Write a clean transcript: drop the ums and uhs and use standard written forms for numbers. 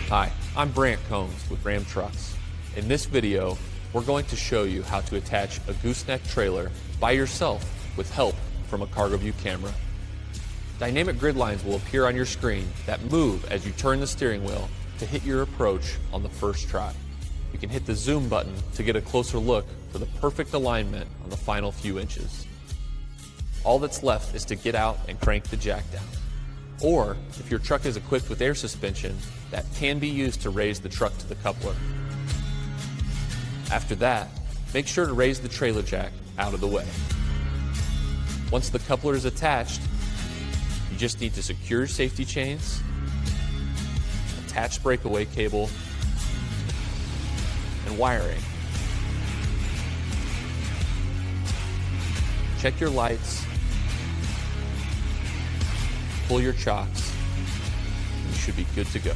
Hi, I'm Brant Combs with Ram Trucks. In this video, we're going to show you how to attach a gooseneck trailer by yourself with help from a cargo view camera. Dynamic grid lines will appear on your screen that move as you turn the steering wheel to hit your approach on the first try. You can hit the zoom button to get a closer look for the perfect alignment on the final few inches. All that's left is to get out and crank the jack down. Or, if your truck is equipped with air suspension, that can be used to raise the truck to the coupler. After that, make sure to raise the trailer jack out of the way. Once the coupler is attached, you just need to secure your safety chains, attach breakaway cable, and wiring. Check your lights, pull your chocks, and you should be good to go.